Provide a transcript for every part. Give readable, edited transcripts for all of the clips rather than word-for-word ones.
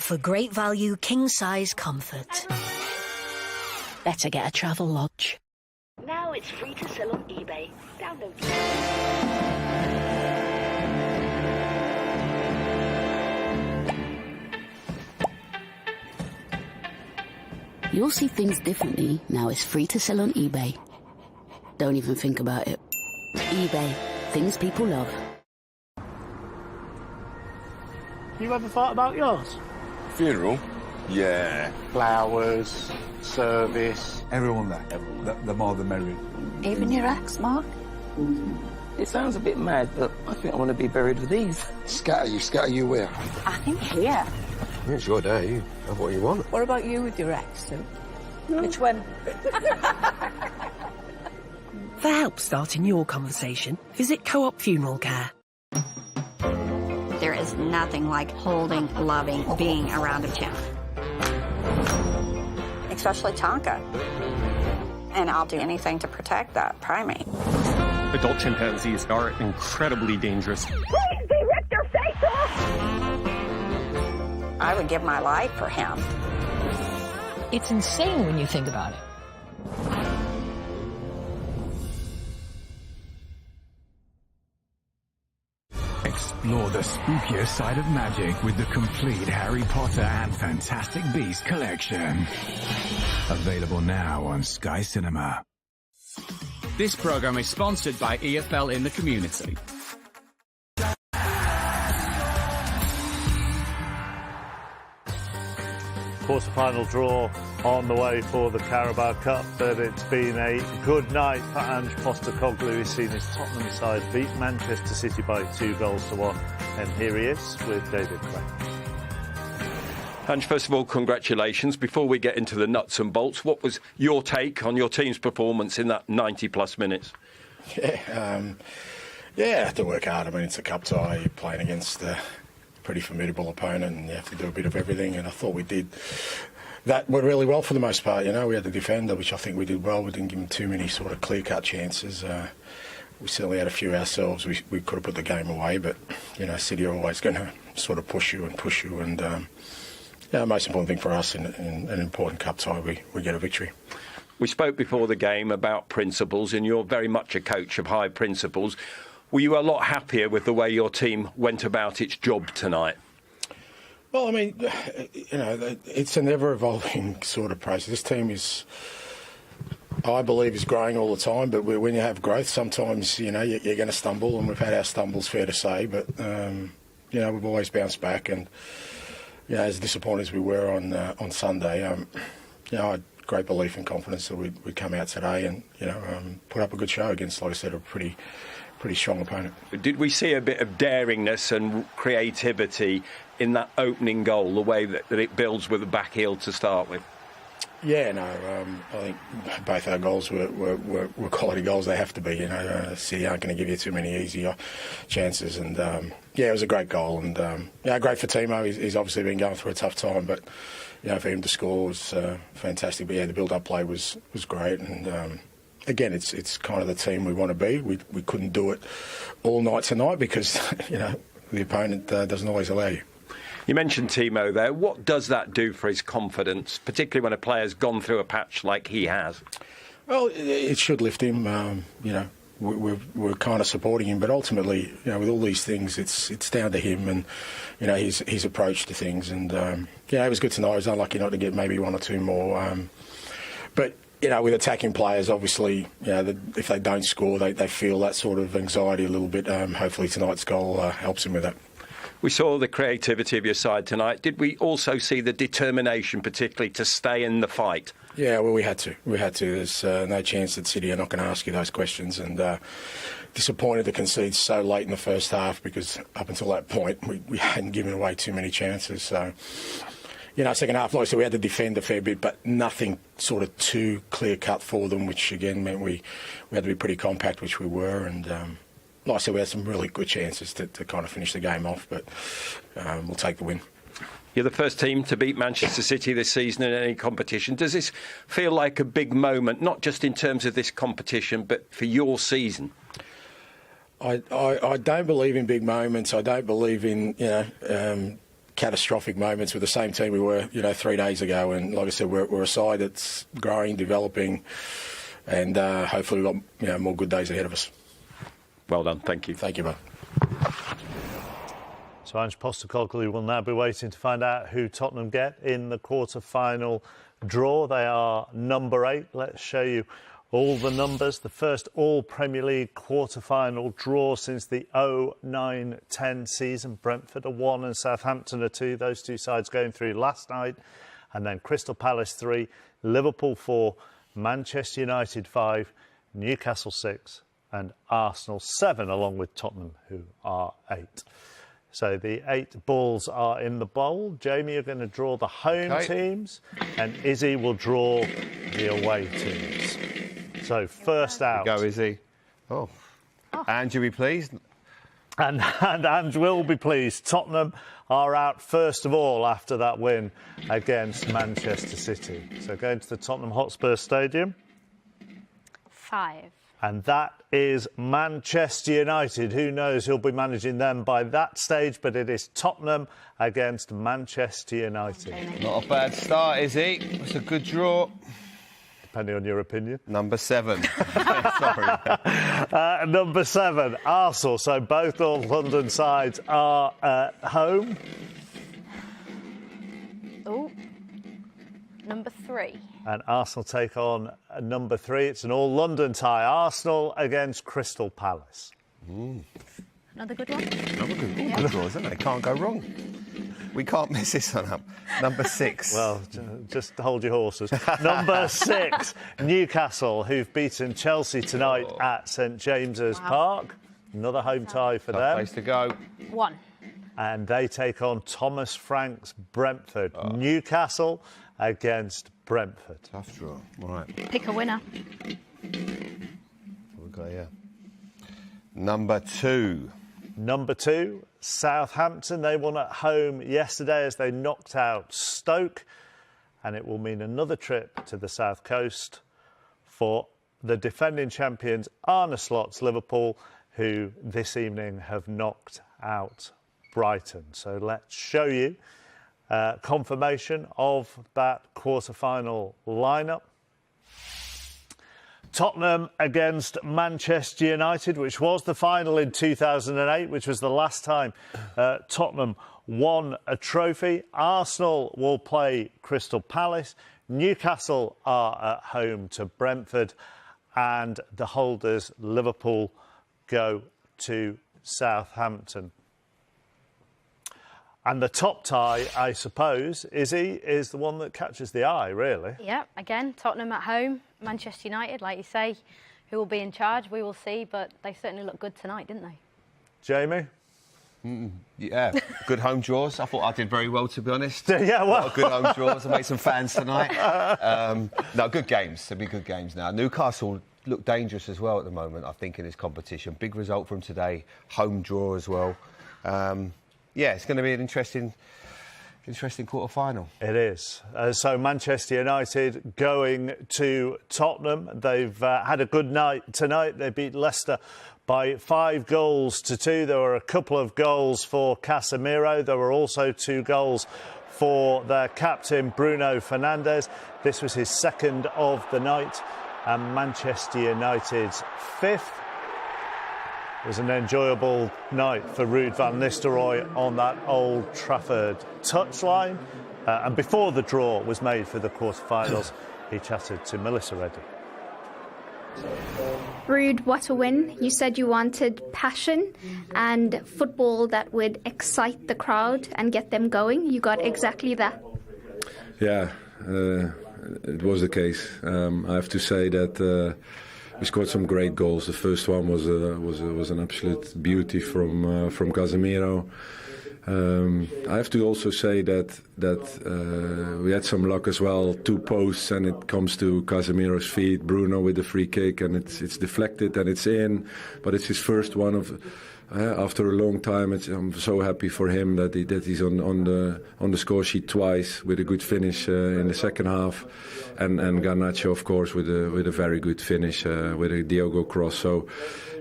for great value king-size comfort. Better get a travel lodge. Now it's free to sell on eBay. Download. You'll see things differently now it's free to sell on eBay. Don't even think about it. eBay. Things people love. You ever thought about yours? Funeral? Yeah. Flowers, service. Everyone there. The more the merrier. Even your ex, Mark? It sounds a bit mad, but I think I want to be buried with these. Scatter you where? I think here. It's your day. You have what you want. What about you with your ex, Sue? Which one? For help starting your conversation, visit Co-op Funeral Care. There is nothing like holding, loving, being around a chimp. Especially Tonka. And I'll do anything to protect that primate. Adult chimpanzees are incredibly dangerous. Please, they ripped their face off! I would give my life for him. It's insane when you think about it. Explore the spookier side of magic with the complete Harry Potter and Fantastic Beasts collection. Available now on Sky Cinema. This programme is sponsored by EFL in the Community. Quarter-final draw on the way for the Carabao Cup, but it's been a good night for Ange Postecoglou. He's seen his Tottenham side beat Manchester City by 2-1, and here he is with David Clay. Ange, first of all, congratulations. Before we get into the nuts and bolts, what was your take on your team's performance in that 90-plus minutes? Yeah, you have to work hard. I mean, it's a cup tie. You're playing against a pretty formidable opponent, and you have to do a bit of everything, and I thought we did that really well for the most part. You know, we had the defender, which I think we did well. We didn't give him too many sort of clear-cut chances. We certainly had a few ourselves. We could have put the game away, but, you know, City are always going to sort of push you, and yeah, the most important thing for us in an important cup tie, we get a victory. We spoke before the game about principles, and you're very much a coach of high principles. Were you a lot happier with the way your team went about its job tonight? Well, I mean, you know, it's an ever-evolving sort of process. This team is, I believe, is growing all the time, but when you have growth, sometimes, you know, you're going to stumble, and we've had our stumbles, fair to say, but, you know, we've always bounced back, and, you know, as disappointed as we were on Sunday, you know, I had great belief and confidence that we'd come out today and, you know, put up a good show against, like I said, a pretty strong opponent. Did we see a bit of daringness and creativity in that opening goal, the way that it builds with the back heel to start with? Yeah, no, I think both our goals were quality goals. They have to be, you know. City aren't going to give you too many easy chances, and yeah, it was a great goal, and yeah, great for Timo. He's obviously been going through a tough time, but you know, for him to score was fantastic. But yeah, the build-up play was great, and again, it's kind of the team we want to be. We couldn't do it all night tonight because you know the opponent doesn't always allow you. You mentioned Timo there. What does that do for his confidence, particularly when a player's gone through a patch like he has? Well, it should lift him. You know, we're kind of supporting him, but ultimately, you know, with all these things, it's down to him and you know his approach to things. And yeah, it was good to know. It was unlucky not to get maybe one or two more, but. You know, with attacking players, obviously, you know, if they don't score, they feel that sort of anxiety a little bit. Hopefully tonight's goal helps them with that. We saw the creativity of your side tonight. Did we also see the determination, particularly, to stay in the fight? Yeah, well, we had to. There's no chance that City are not going to ask you those questions. And disappointed to concede so late in the first half because up until that point, we hadn't given away too many chances. So... You know, second half, like I said, we had to defend a fair bit, but nothing sort of too clear-cut for them, which, again, meant we had to be pretty compact, which we were. And, like I said, we had some really good chances to kind of finish the game off, but we'll take the win. You're the first team to beat Manchester City this season in any competition. Does this feel like a big moment, not just in terms of this competition, but for your season? I don't believe in big moments. I don't believe in, you know... catastrophic moments with the same team we were, 3 days ago. And like I said, we're a side that's growing, developing, and hopefully we've got more good days ahead of us. Well done. Thank you. Thank you, mate. So Ange Postecoglou will now be waiting to find out who Tottenham get in the quarter-final draw. They are number 8. Let's show you all the numbers. The first all-Premier League quarter-final draw since the 09-10 season. Brentford are 1 and Southampton are 2. Those two sides going through last night. And then Crystal Palace 3, Liverpool 4, Manchester United 5, Newcastle 6 and Arsenal 7, along with Tottenham, who are 8. So the 8 balls are in the bowl. Jamie, you're going to draw the home teams, and Izzy will draw the away teams. So first out. Go, Izzy. Oh. Ange, you'll be pleased. And Ange will be pleased. Tottenham are out first of all after that win against Manchester City. So going to the Tottenham Hotspur Stadium. 5. And that is Manchester United. Who knows who'll be managing them by that stage, but it is Tottenham against Manchester United. Not a bad start, is it? It's a good draw. Depending on your opinion. Number 7. Sorry. Number 7, Arsenal. So both North London sides are at home. Oh, number 3. And Arsenal take on number 3. It's an all-London tie. Arsenal against Crystal Palace. Another good one? Another good draw, isn't it? Can't go wrong. We can't mess this one up. Number 6. Well, just hold your horses. Number 6, Newcastle, who've beaten Chelsea tonight at St James's Park. Another home tie for them. Place to go. 1. And they take on Thomas Frank's Brentford. Newcastle against Brentford. Tough draw. All right. Pick a winner. We've got here. Number 2. Number 2, Southampton. They won at home yesterday as they knocked out Stoke. And it will mean another trip to the South Coast for the defending champions Arne Slot's Liverpool, who this evening have knocked out Brighton. So let's show you confirmation of that quarter-final lineup. Tottenham against Manchester United, which was the final in 2008, which was the last time Tottenham won a trophy. Arsenal will play Crystal Palace. Newcastle are at home to Brentford. And the holders, Liverpool, go to Southampton. And the top tie, I suppose, Izzy, is the one that catches the eye, really. Yeah, again, Tottenham at home, Manchester United, like you say, who will be in charge, we will see, but they certainly looked good tonight, didn't they? Jamie? Yeah, good home draws. I thought I did very well, to be honest. Yeah, well. A lot of good home draws. I made some fans tonight. No, good games. There'll be good games now. Newcastle look dangerous as well at the moment, I think, in this competition. Big result from today. Home draw as well. Yeah, it's going to be an interesting quarter-final. It is. So Manchester United going to Tottenham. They've had a good night tonight. They beat Leicester by 5 goals to 2. There were a couple of goals for Casemiro. There were also 2 goals for their captain, Bruno Fernandes. This was his second of the night, and Manchester United's 5th. It was an enjoyable night for Ruud van Nistelrooy on that Old Trafford touchline. And before the draw was made for the quarterfinals, he chatted to Melissa Reddy. Ruud, what a win. You said you wanted passion and football that would excite the crowd and get them going. You got exactly that. Yeah, it was the case. I have to say that we scored some great goals. The first one was an absolute beauty from Casemiro. I have to also say that we had some luck as well. 2 posts, and it comes to Casemiro's feet. Bruno with the free kick, and it's deflected and it's in. But it's his first one of After a long time, I'm so happy for him that he's on the score sheet twice with a good finish in the second half, and Garnacho, of course, with a very good finish with a Diogo cross. So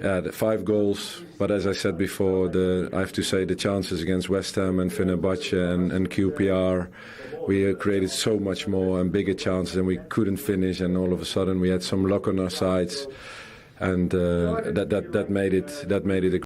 the 5 goals. But as I said before, I have to say the chances against West Ham and Fenerbahce and QPR, we created so much more and bigger chances, and we couldn't finish. And all of a sudden, we had some luck on our sides, and that made it a